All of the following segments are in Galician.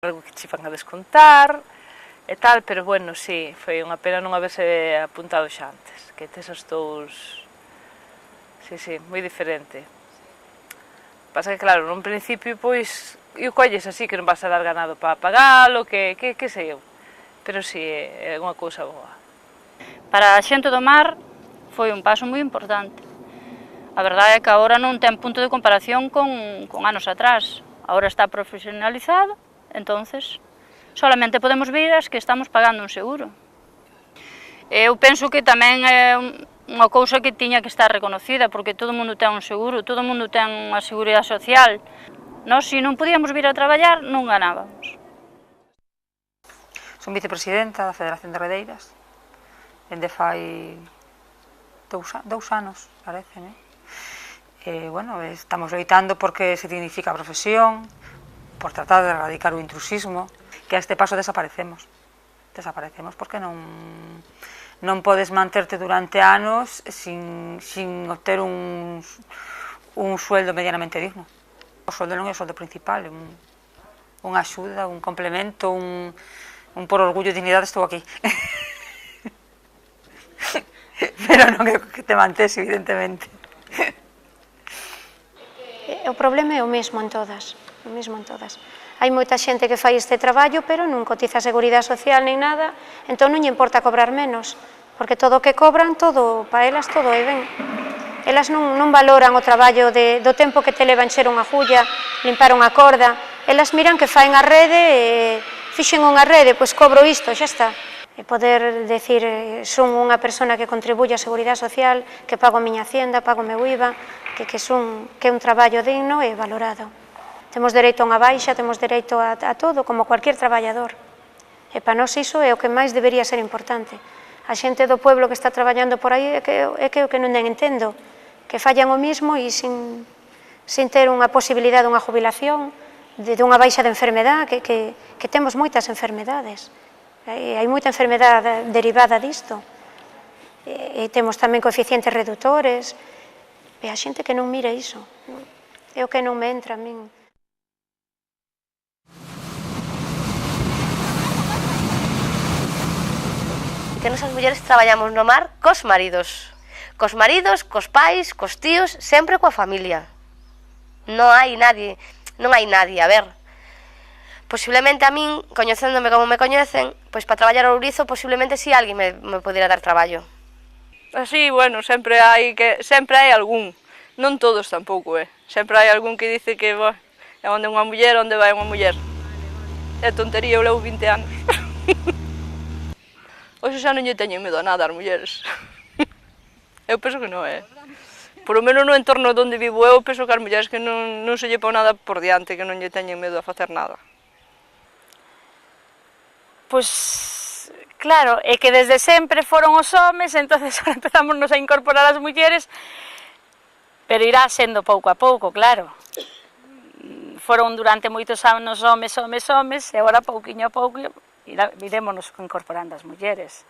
algo que che van a descontar e tal, pero bueno, sí, foi unha pena non haberse apuntado xa antes, que tes os dous, sí, moi diferente. Pasa que claro, nun principio, pois, e o colles así, que non vas a dar ganado para pagalo, que sei eu, pero sí, é unha cousa boa. Para a xente do mar foi un paso moi importante. A verdade é que agora non ten punto de comparación con anos atrás. Agora está profesionalizado, entonces solamente podemos vir as que estamos pagando un seguro. Eu penso que tamén é unha cousa que tiña que estar reconocida, porque todo o mundo ten un seguro, todo o mundo ten unha seguridade social. Nós, se non podíamos vir a traballar, non ganábamos. Son vicepresidenta da Federación de Redeiras, dende fai 2 anos, pareceme. Bueno, estamos loitando porque se dignifica a profesión, por tratar de erradicar o intrusismo, que a este paso desaparecemos porque non podes manterte durante anos sin obter un sueldo medianamente digno. O sueldo non é o sueldo principal, é unha axuda, un complemento, un por orgullo e dignidade estou aquí. Pero non é que te mantés, evidentemente. O problema é o mesmo en todas, Hai moita xente que fai este traballo, pero non cotiza a Seguridade Social nin nada, entón non lle importa cobrar menos, porque todo o que cobran, para elas todo é ben. Elas non valoran o traballo do tempo que te leva encher unha agulla, limpar unha corda, elas miran que faen a rede, fixen unha rede, pois cobro isto, xa está. E poder decir, son unha persona que contribuye á Seguridade Social, que pago a miña hacienda, pago o meu IVA, que é un traballo digno e valorado. Temos dereito a unha baixa, temos dereito a todo, como cualquier traballador. E para nós iso é o que máis debería ser importante. A xente do pueblo que está traballando por aí é que o que non entendo, que fallan o mismo e sin ter unha posibilidade dunha jubilación, dunha baixa de enfermedade, que temos moitas enfermedades. Hai moita enfermedade derivada disto. E temos tamén coeficientes reductores. E a xente que non mira iso. É o que non me entra a min. Que nosas mulleres traballamos no mar cos maridos, cos pais, cos tíos, sempre coa familia. Non hai nadie, a ver. Posiblemente a min, coñecéndome como me coñecen, pois para traballar ao ourizo, posiblemente si alguén me podera dar traballo. Así, bueno, sempre hai algún, non todos tampouco, sempre hai algún que dice que é onde unha muller, onde vai unha muller. É tontería, eu levo 20 anos. Hoxe xa non lle teñen medo a nada as mulleres. Eu penso que non é. Por lo menos no entorno onde vivo eu, penso que as mulleres que non se lle pon nada por diante, que non lle teñen medo a facer nada. Pois, claro, é que desde sempre foron os homes, entonces ahora empezamos a incorporar as mulleres, pero irá sendo pouco a pouco, claro. Foron durante moitos anos homes, e agora pouquiño a pouco irémonos incorporando as mulleres.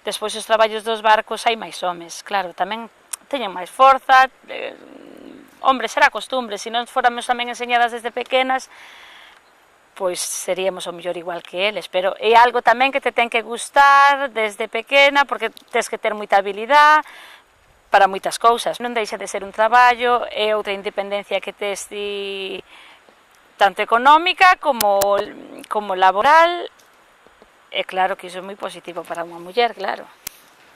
Despois os traballos dos barcos hai máis homes, claro, tamén teñen máis forza, hombre, será costumbre, se non fóramos tamén enseñadas desde pequenas, pois seríamos o mellor igual que eles, pero é algo tamén que te ten que gustar desde pequena, porque tens que ter moita habilidade para moitas cousas, non deixa de ser un traballo, é outra independencia que tes tanto económica como laboral, e claro que iso é moi positivo para unha muller, claro.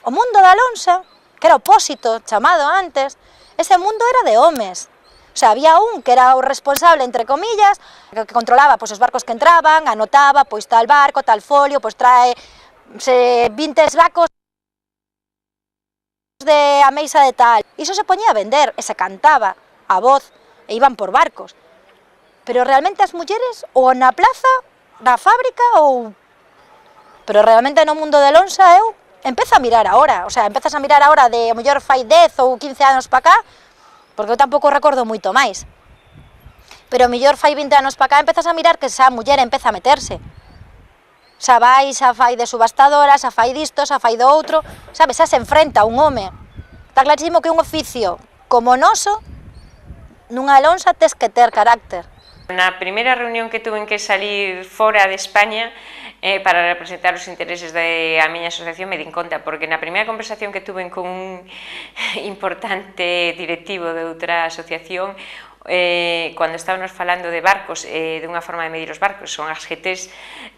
O mundo da lonxa, que era o pósito chamado antes, ese mundo era de homes. O sea, había un que era o responsable, entre comillas, que controlaba pois, os barcos que entraban, anotaba, pois tal barco, tal folio, pois trae 20 sacos de ameixa de tal. Iso se poñía a vender e se cantaba a voz e iban por barcos. Pero realmente as mulleres ou na plaza, na fábrica ou... Pero realmente no mundo de lonxa eu empezo a mirar agora, o sea, empezas a mirar agora de o mellor fai 10 ou 15 anos para cá, porque eu tampouco recordo moito máis. Pero o mellor fai 20 anos para cá empezas a mirar que esa muller empeza a meterse. Xa vai, xa fai de subastadora, xa fai disto, xa fai do outro, sabes, xa se enfrenta a un home. Está clarísimo que un oficio como o noso, nunha lonxa tes que ter carácter. Na primeira reunión que tuven que salir fora de España para representar os intereses da miña asociación me din conta, porque na primeira conversación que tuven con un importante directivo de outra asociación, cando estábamos falando de barcos, dunha forma de medir os barcos, son as GTs,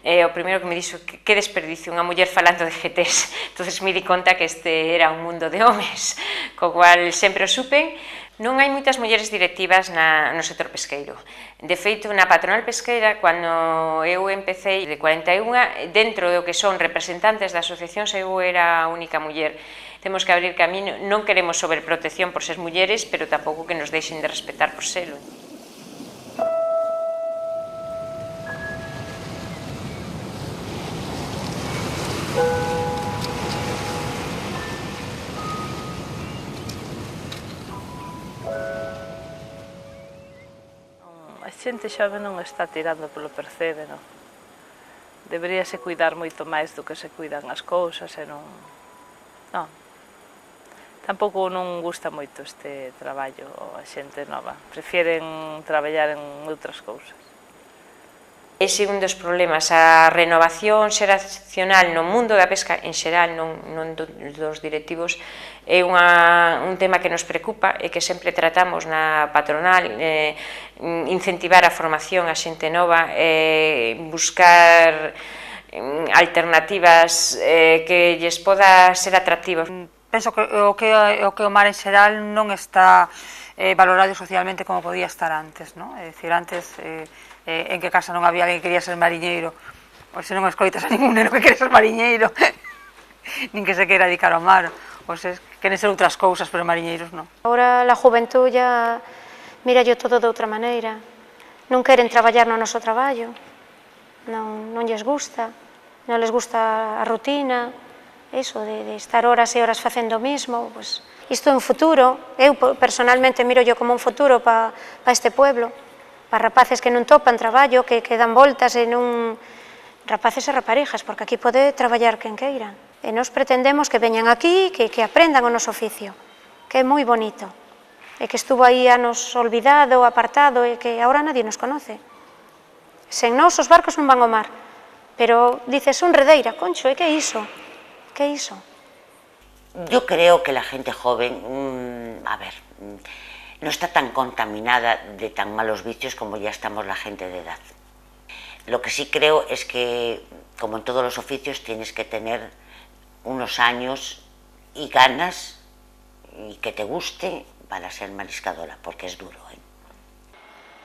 o primeiro que me dixo que desperdicio unha muller falando de GTs. Entonces me di conta que este era un mundo de homes, co cual sempre o supen. Non hai moitas mulleres directivas no sector pesqueiro. De feito, na patronal pesqueira, cando eu empecé de 41, dentro do que son representantes da asociación, eu era a única muller. Temos que abrir camino, non queremos sobreprotección por ser mulleres, pero tampouco que nos deixen de respetar por selo. A xente xove non está tirando polo percebe, non? Deberíase cuidar moito máis do que se cuidan as cousas e non... Non. Tampouco non gusta moito este traballo a xente nova. Prefieren traballar en outras cousas. Ese é un dos problemas, a renovación xeracional no mundo da pesca en xeral, non dos directivos, é un tema que nos preocupa e que sempre tratamos na patronal, incentivar a formación a xente nova, buscar alternativas que lles poda ser atractivas. Penso que o mar en xeral non está valorado socialmente como podía estar antes, non? É dicir, antes en que casa non había alguén que quería ser mariñeiro, pois non escoitas a ningún neno que quere ser mariñeiro, nin que se queira dedicar ao mar, pois queren ser outras cousas, pero mariñeiros non. Ahora a juventud ya mira yo todo de outra maneira, non queren traballar no noso traballo, non lles gusta a rutina, eso de estar horas e horas facendo o mismo, pois isto é un futuro, eu personalmente miro yo como un futuro para este pueblo, para rapaces que non topan traballo, que dan voltas e non... rapaces e raparijas, porque aquí pode traballar quen queira. E nos pretendemos que veñan aquí, que aprendan o noso oficio, que é moi bonito, e que estuvo aí anos olvidado, apartado, e que agora nadie nos conoce. Sen nós os barcos non van ao mar, pero dices, son redeira, concho, e que é iso? Que é iso? Yo creo que la gente joven, no está tan contaminada de tan malos vicios como ya estamos la gente de edad. Lo que sí creo es que, como en todos los oficios, tienes que tener unos años y ganas y que te guste para ser mariscadora, porque es duro.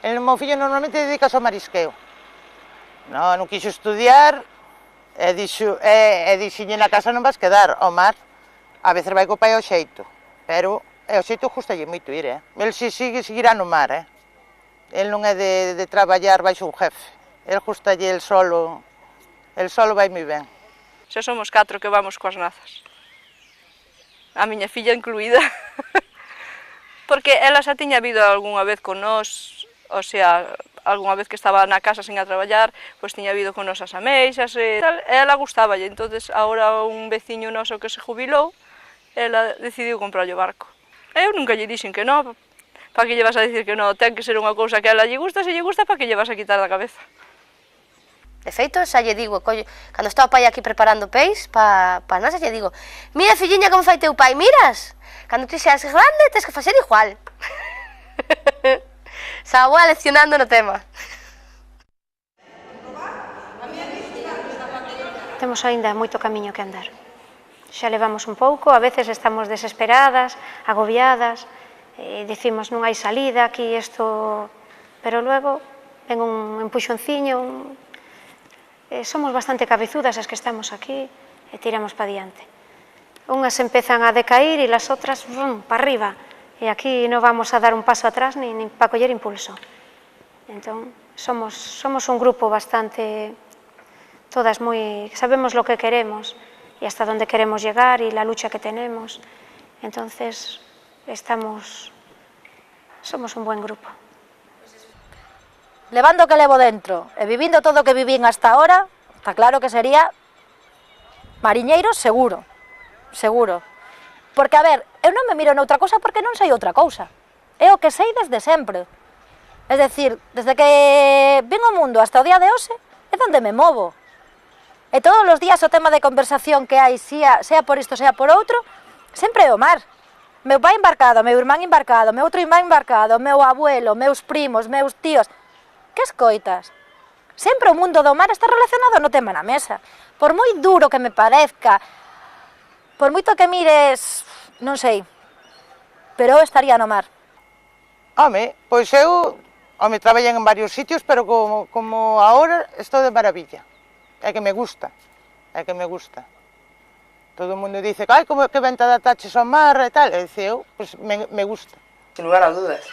El meu fillo normalmente dedicase ao marisqueo. Non quixo estudiar e dixenlle na casa non vas quedar ao mar. A veces vai co pai ao xeito, pero ao xeito gustalle moito ir, El seguirá no mar, El non é de traballar baixo un jefe. El gustalle el solo vai moi ben. Xa somos 4 que vamos coas nazas. A miña filla incluída. Porque ela xa tiña vido algunha vez con nós, o sea, algunha vez que estaba na casa sen a traballar, pois tiña vido con nos as ameixas e tal, e ela gustaballe. Entonces, agora un veciño noso que se jubilou, ela decidiu comprar o barco. Eu nunca lle dixen que non, para que lle vas a dicir que non, ten que ser unha cousa que a ela lle gusta, se lle gusta, para que lle vas a quitar da cabeza. De feito, xa lle digo, cando está o pai aquí preparando peix para nasa, lle digo, mira, filliña, como fai teu pai, miras? Cando ti seas grande, tens que facer igual. Xa vou leccionando no tema. Temos aínda moito camiño que andar. Xa levamos un pouco, a veces estamos desesperadas, agobiadas, dicimos non hai salida aquí, isto... Pero logo ven un empuxonciño, somos bastante cabezudas as que estamos aquí e tiramos para diante. Unhas empezan a decair e las outras para arriba, e aquí non vamos a dar un paso atrás nin para coller impulso. Entón, somos un grupo bastante... Todas moi... Sabemos lo que queremos e hasta onde queremos llegar e la lucha que tenemos. Entonces, somos un buen grupo. Levando o que levo dentro e vivindo todo o que vivín hasta ahora, está claro que sería mariñeiro seguro, seguro. Porque, a ver, eu non me miro noutra cousa porque non sei outra cousa. É o que sei desde sempre. Es decir, desde que vin o mundo hasta o día de hoxe, é onde me movo. E todos os días o tema de conversación que hai, sea por isto, sea por outro, sempre é o mar. Meu pai embarcado, meu irmán embarcado, meu outro irmán embarcado, meu abuelo, meus primos, meus tíos. Que escoitas? Sempre o mundo do mar está relacionado no tema na mesa. Por moi duro que me parezca, por moito que mires, non sei, pero eu estaría no mar. Home, pois eu traballei en varios sitios, pero como ahora estou de maravilla. É que me gusta, é que me gusta. Todo o mundo dice, ai, como que venta de ataches ao mar e tal. E dice eu, pois me gusta. Sin lugar a dudas.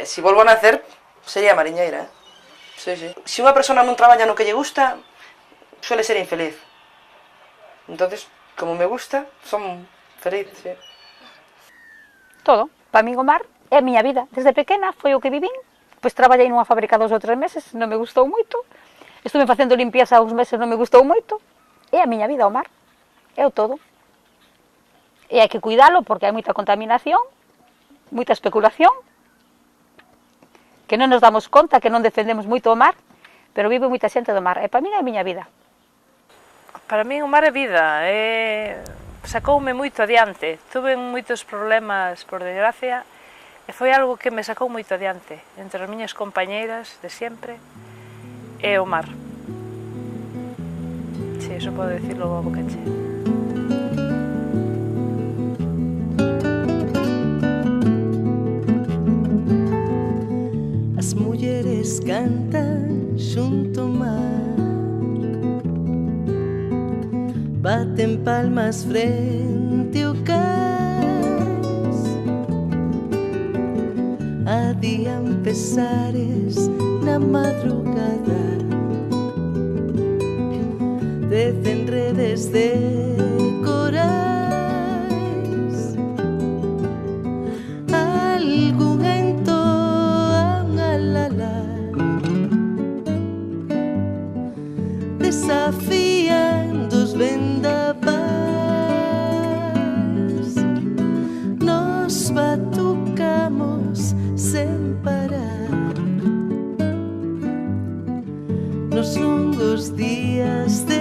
Si volvo a nacer, sería mariñeira. Sí, sí. Si unha persona non traballa no que lle gusta, suele ser infeliz. Entonces, como me gusta, son feliz, sí. Todo. Para min o mar é a miña vida. Desde pequena foi o que vivín. Pois traballei nunha fábrica 2 ou 3 meses, non me gustou moito. Estuve facendo limpieza uns meses, non me gustou moito. É a miña vida o mar. É o todo. E hai que cuidalo porque hai moita contaminación, moita especulación, que non nos damos conta, que non defendemos moito o mar, pero vive moita xente do mar. E para min é a miña vida. Para min o mar é vida, sacoume moito adiante. Tuve moitos problemas, por desgracia, e foi algo que me sacou moito adiante. Entre as miñas compañeiras de sempre, é o mar. Si, eso podo dicirlo a boca chea. As mulleres cantan xunto ao mar, baten palmas frente ao cais, adían pesares na madrugada, decen redes de corais, algunha entoa unha lalá, desafían dos vendavais, nos batucamos sen parar, nos longos días de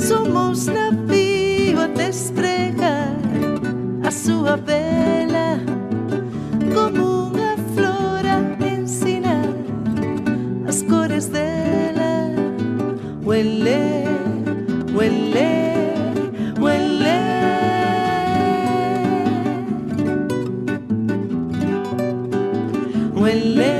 somos navío a despregar a súa vela, como unha flor a ensinar as cores dela. Huele, huele, huele. Huele.